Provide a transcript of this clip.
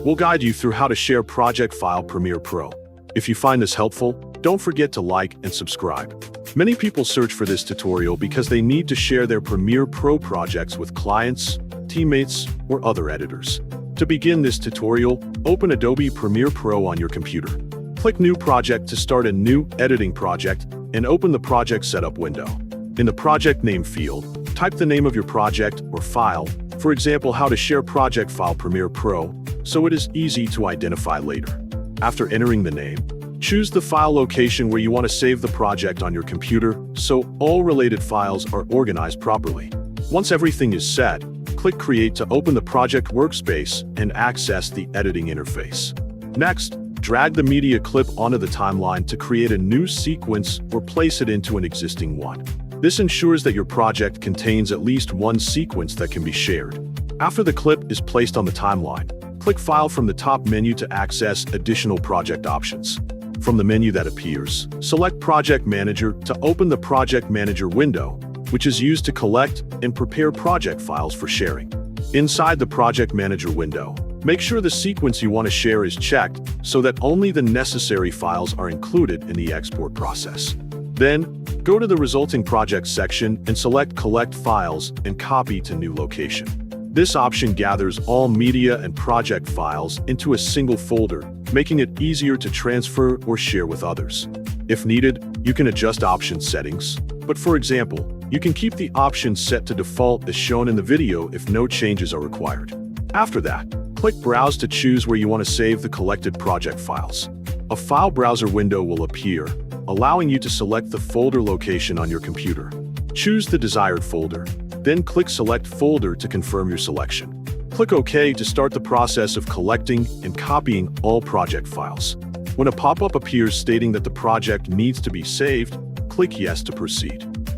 We'll guide you through how to share project file Premiere Pro. If you find this helpful, don't forget to like and subscribe. Many people search for this tutorial because they need to share their Premiere Pro projects with clients, teammates, or other editors. To begin this tutorial, open Adobe Premiere Pro on your computer. Click New Project to start a new editing project and open the Project Setup window. In the Project Name field, type the name of your project or file, for example, how to share project file Premiere Pro, so it is easy to identify later. After entering the name, choose the file location where you want to save the project on your computer so all related files are organized properly. Once everything is set, click Create to open the project workspace and access the editing interface. Next, drag the media clip onto the timeline to create a new sequence or place it into an existing one. This ensures that your project contains at least one sequence that can be shared. After the clip is placed on the timeline, click File from the top menu to access additional project options. From the menu that appears, select Project Manager to open the Project Manager window, which is used to collect and prepare project files for sharing. Inside the Project Manager window, make sure the sequence you want to share is checked so that only the necessary files are included in the export process. Then, go to the resulting project section and select Collect Files and Copy to New Location. This option gathers all media and project files into a single folder, making it easier to transfer or share with others. If needed, you can adjust option settings, but for example, you can keep the options set to default as shown in the video if no changes are required. After that, click Browse to choose where you want to save the collected project files. A file browser window will appear, allowing you to select the folder location on your computer. Choose the desired folder, then click Select Folder to confirm your selection. Click OK to start the process of collecting and copying all project files. When a pop-up appears stating that the project needs to be saved, click Yes to proceed.